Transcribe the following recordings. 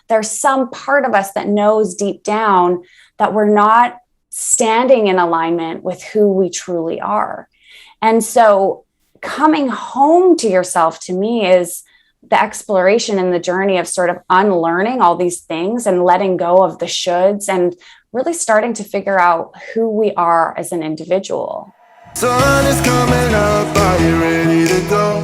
There's some part of us that knows deep down that we're not standing in alignment with who we truly are. And so coming home to yourself to me is the exploration and the journey of sort of unlearning all these things and letting go of the shoulds and really starting to figure out who we are as an individual. Sun is coming up, are you ready to go?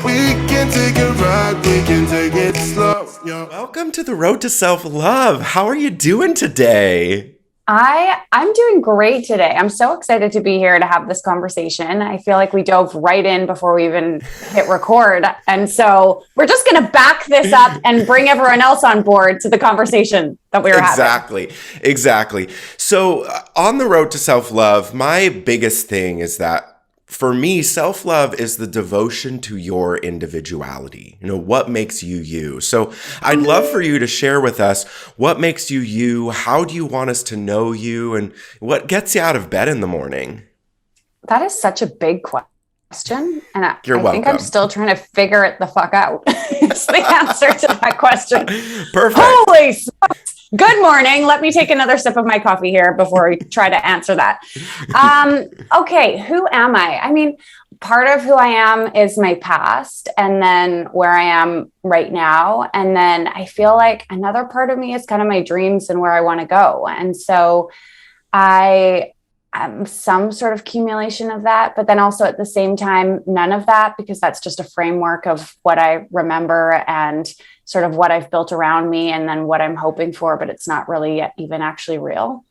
We can take a ride, we can take it slow. Yo. Welcome to the Road to Self-Love. How are you doing today? I'm doing great today. I'm so excited to be here to have this conversation. I feel like we dove right in before we even hit record. And so we're just going to back this up and bring everyone else on board to the conversation that we were having. Exactly. So on the road to self-love, my biggest thing is that for me, self-love is the devotion to your individuality. You know, what makes you you? So I'd love for you to share with us what makes you you, how do you want us to know you, and what gets you out of bed in the morning? That is such a big question. And I welcome. think I'm still trying to figure it the fuck out. It's the answer to that question. Perfect. Holy smokes. Good morning. Let me take another sip of my coffee here before we try to answer that. Okay, who am I? I mean, part of who I am is my past and then where I am right now. And then I feel like another part of me is kind of my dreams and where I want to go. And so I am some sort of accumulation of that, but then also at the same time, none of that, because that's just a framework of what I remember and sort of what I've built around me and then what I'm hoping for, but it's not really yet even actually real.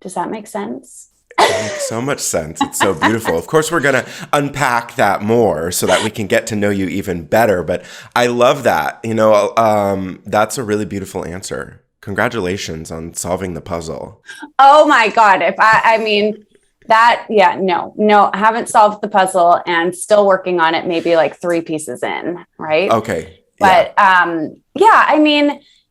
Does that make sense? It makes so much sense. It's so beautiful. Of course, we're going to unpack that more so that we can get to know you even better. But I love that. You know, that's a really beautiful answer. Congratulations on solving the puzzle. Oh my God. No, I haven't solved the puzzle and still working on it, maybe like 3 pieces in, right? Okay. But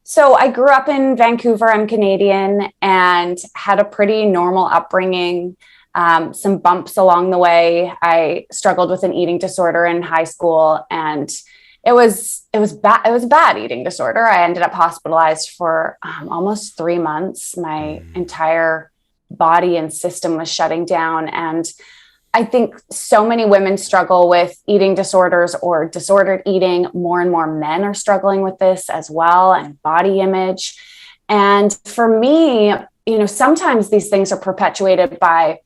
so I grew up in Vancouver. I'm Canadian and had a pretty normal upbringing. Some bumps along the way. I struggled with an eating disorder in high school, and it was bad. It was a bad eating disorder. I ended up hospitalized for almost 3 months. My entire body and system was shutting down, and I think so many women struggle with eating disorders or disordered eating. More and more men are struggling with this as well, and body image. And for me, you know, sometimes these things are perpetuated by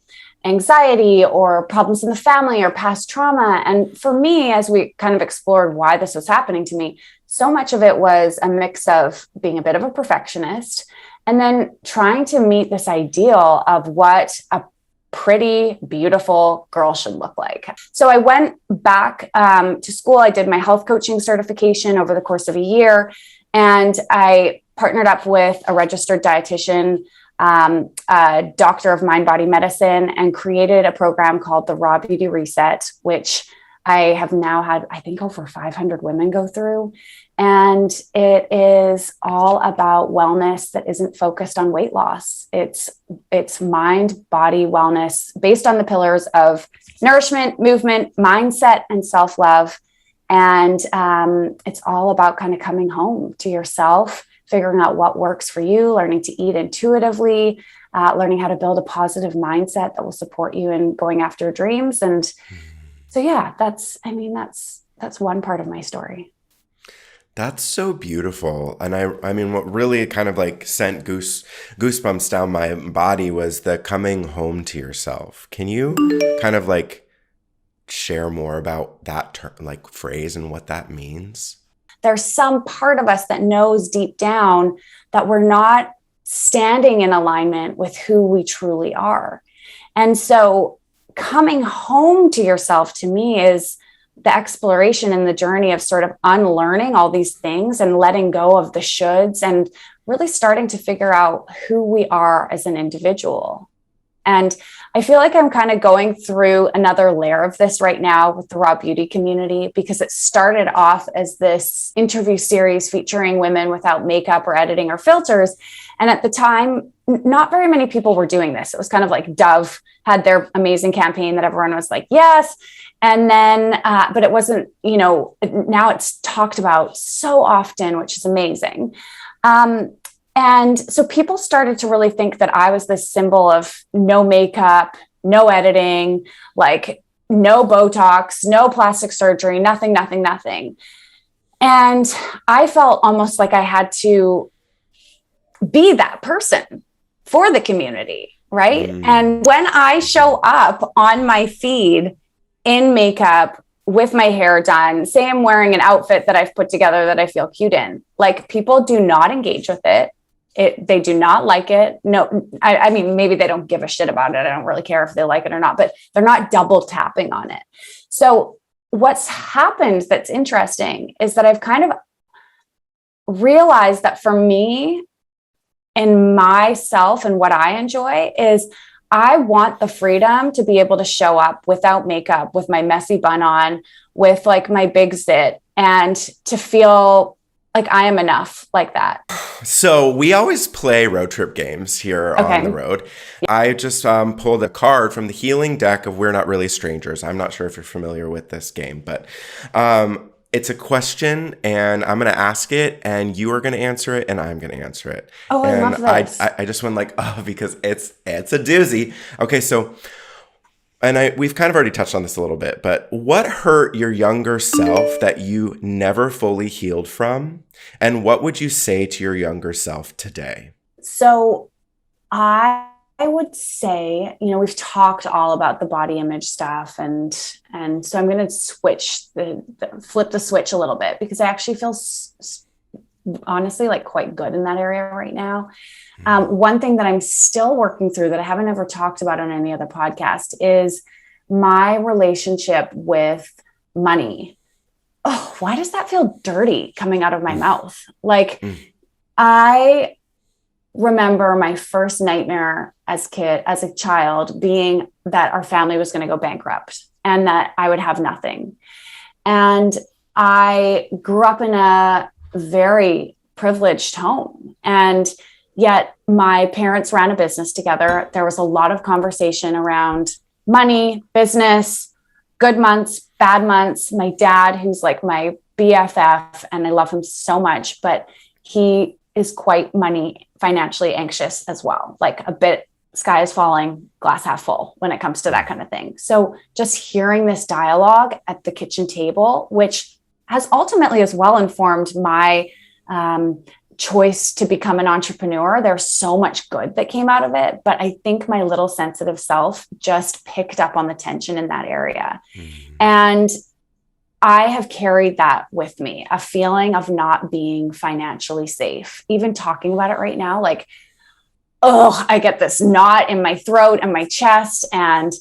anxiety or problems in the family or past trauma. And for me, as we kind of explored why this was happening to me, so much of it was a mix of being a bit of a perfectionist and then trying to meet this ideal of what a pretty beautiful girl should look like. So I went back to school. I did my health coaching certification over the course of a year, and I partnered up with a registered dietitian, a doctor of mind body medicine, and created a program called the Raw Beauty Reset, which I have now had, I think, over 500 women go through. And it is all about wellness that isn't focused on weight loss. It's mind, body wellness based on the pillars of nourishment, movement, mindset, and self-love. And it's all about kind of coming home to yourself, figuring out what works for you, learning to eat intuitively, learning how to build a positive mindset that will support you in going after your dreams. And so, yeah, that's one part of my story. That's so beautiful. And I mean, what really kind of like sent goosebumps down my body was the coming home to yourself. Can you kind of like share more about that term, like phrase, and what that means? There's some part of us that knows deep down that we're not standing in alignment with who we truly are. And so coming home to yourself to me is the exploration and the journey of sort of unlearning all these things and letting go of the shoulds and really starting to figure out who we are as an individual. And I feel like I'm kind of going through another layer of this right now with the Raw Beauty community, because it started off as this interview series featuring women without makeup or editing or filters. And at the time, not very many people were doing this. It was kind of like Dove had their amazing campaign that everyone was like, yes. And then, but it wasn't, now it's talked about so often, which is amazing. And so people started to really think that I was this symbol of no makeup, no editing, like no Botox, no plastic surgery, nothing, nothing, nothing. And I felt almost like I had to be that person for the community, right? And when I show up on my feed in makeup with my hair done, say I'm wearing an outfit that I've put together that I feel cute in, like people do not engage with it. They do not like it. No, I mean, maybe they don't give a shit about it. I don't really care if they like it or not, but they're not double tapping on it. So what's happened that's interesting is that I've kind of realized that for me and myself and what I enjoy is I want the freedom to be able to show up without makeup, with my messy bun on, with like my big zit, and to feel like I am enough like that. So we always play road trip games here on the road. I just pulled a card from the healing deck of We're Not Really Strangers. I'm not sure if you're familiar with this game, but it's a question, and I'm going to ask it, and you are going to answer it, and I'm going to answer it. Oh, I love this. I just went like, oh, because it's a doozy. Okay, so, and we've kind of already touched on this a little bit, but what hurt your younger self that you never fully healed from? And what would you say to your younger self today? So I would say, we've talked all about the body image stuff, and so I'm going to flip the switch a little bit, because I actually feel honestly like quite good in that area right now. One thing that I'm still working through that I haven't ever talked about on any other podcast is my relationship with money. Oh, why does that feel dirty coming out of my mouth? Like, I remember my first nightmare as a child being that our family was going to go bankrupt and that I would have nothing. And I grew up in a very privileged home, and yet my parents ran a business together. There was a lot of conversation around money, business, good months, bad months. My dad, who's like my BFF, and I love him so much, but he is quite financially anxious as well. Like a bit sky is falling, glass half full when it comes to that kind of thing. So just hearing this dialogue at the kitchen table, which has ultimately as well informed my choice to become an entrepreneur. There's so much good that came out of it, but I think my little sensitive self just picked up on the tension in that area. And I have carried that with me, a feeling of not being financially safe. Even talking about it right now, like, oh, I get this knot in my throat and my chest. And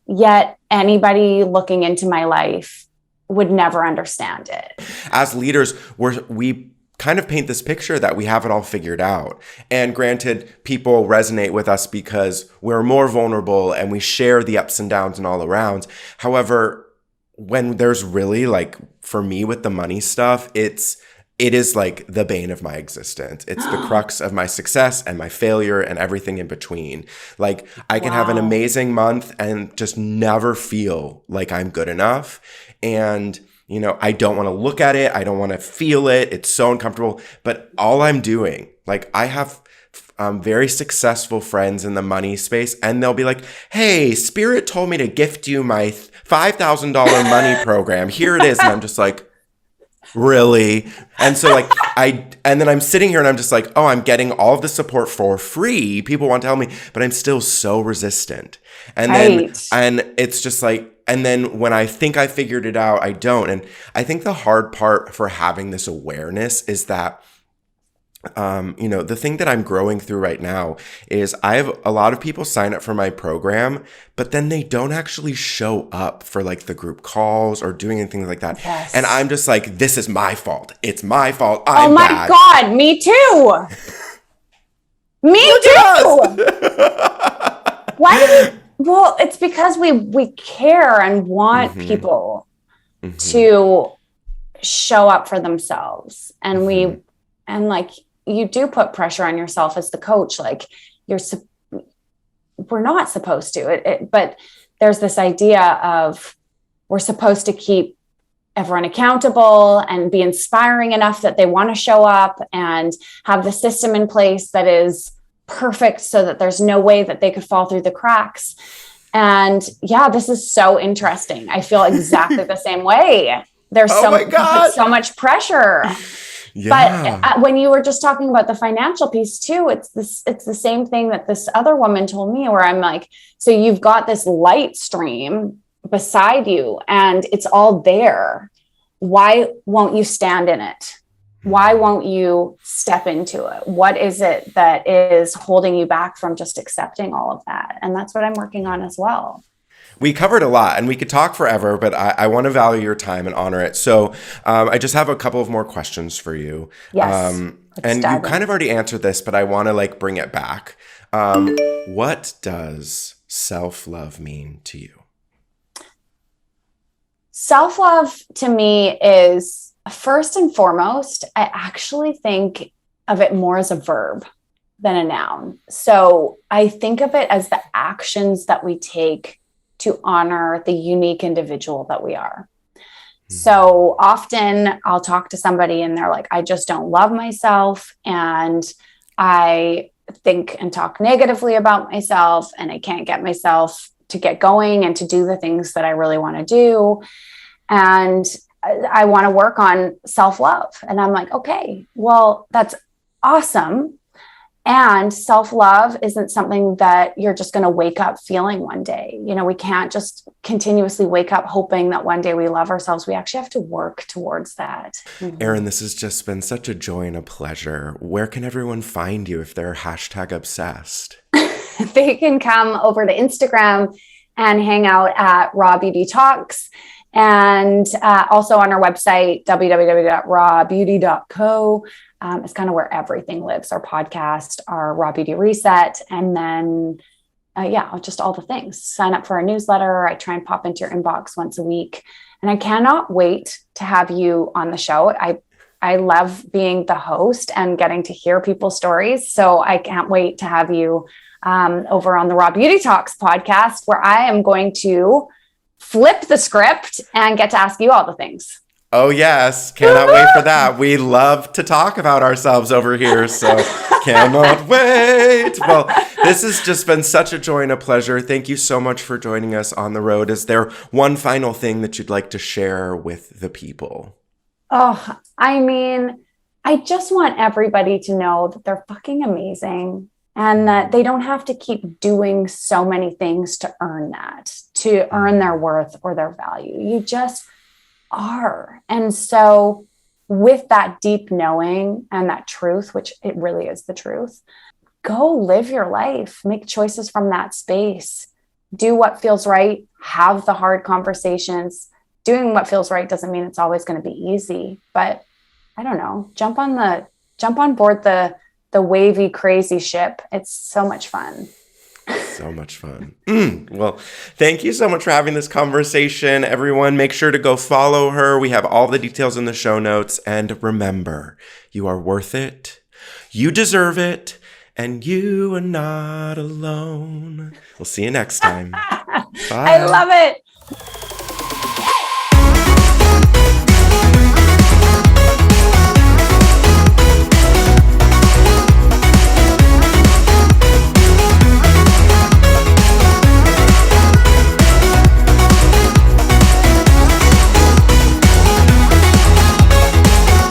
yet anybody looking into my life would never understand it. As leaders, we kind of paint this picture that we have it all figured out. And granted, people resonate with us because we're more vulnerable and we share the ups and downs and all around. However, when there's really, like, for me with the money stuff, it is like the bane of my existence. It's the crux of my success and my failure and everything in between. Like, I can have an amazing month and just never feel like I'm good enough. And I don't want to look at it. I don't want to feel it. It's so uncomfortable. But all I'm doing, like, I have very successful friends in the money space, and they'll be like, hey, Spirit told me to gift you my $5,000 money program. Here it is. And I'm just like, really? And so like, and then I'm sitting here and I'm just like, oh, I'm getting all of the support for free. People want to tell me, but I'm still so resistant. And then, and it's just like, and then when I think I figured it out, I don't. And I think the hard part for having this awareness is that, the thing that I'm growing through right now is I have a lot of people sign up for my program, but then they don't actually show up for like the group calls or doing anything like that. Yes. And I'm just like, this is my fault. It's my fault. I'm bad. God, me too. Me too. Why do we? Well, it's because we care and want people to show up for themselves, and and like, you do put pressure on yourself as the coach. Like, we're not supposed to, but there's this idea of we're supposed to keep everyone accountable and be inspiring enough that they want to show up and have the system in place that is perfect so that there's no way that they could fall through the cracks. And yeah, this is so interesting. I feel exactly the same way. There's so much pressure. Yeah. But when you were just talking about the financial piece too, it's the same thing that this other woman told me, where I'm like, so you've got this light stream beside you and it's all there. Why won't you stand in it? Why won't you step into it? What is it that is holding you back from just accepting all of that? And that's what I'm working on as well. We covered a lot and we could talk forever, but I want to value your time and honor it. So I just have a couple of more questions for you. Yes. And you kind of already answered this, but I want to like bring it back. What does self-love mean to you? Self-love to me is, first and foremost, I actually think of it more as a verb than a noun. So I think of it as the actions that we take to honor the unique individual that we are. So often I'll talk to somebody and they're like, I just don't love myself. And I think and talk negatively about myself. And I can't get myself to get going and to do the things that I really want to do. And I want to work on self-love. And I'm like, okay, well, that's awesome. And self-love isn't something that you're just going to wake up feeling one day. You know, we can't just continuously wake up hoping that one day we love ourselves. We actually have to work towards that. Erin, this has just been such a joy and a pleasure. Where can everyone find you if they're #obsessed? They can come over to Instagram and hang out at Raw Beauty Talks. And also on our website, www.rawbeauty.co. It's kind of where everything lives, our podcast, our Raw Beauty Reset, and then, just all the things. Sign up for our newsletter. I try and pop into your inbox once a week. And I cannot wait to have you on the show. I love being the host and getting to hear people's stories. So I can't wait to have you over on the Raw Beauty Talks podcast, where I am going to flip the script and get to ask you all the things. Oh, yes. Cannot wait for that. We love to talk about ourselves over here, so cannot wait. Well, this has just been such a joy and a pleasure. Thank you so much for joining us on the road. Is there one final thing that you'd like to share with the people? Oh, I mean, I just want everybody to know that they're fucking amazing and that they don't have to keep doing so many things to earn that, to earn their worth or their value. You just are. And so with that deep knowing and that truth, which it really is the truth, go live your life, make choices from that space, do what feels right, have the hard conversations. Doing what feels right doesn't mean it's always going to be easy, but I don't know, jump on board the wavy, crazy ship. It's so much fun. So much fun. Well, thank you so much for having this conversation. Everyone, make sure to go follow her. We have all the details in the show notes. And remember, you are worth it. You deserve it. And you are not alone. We'll see you next time. Bye. I love it.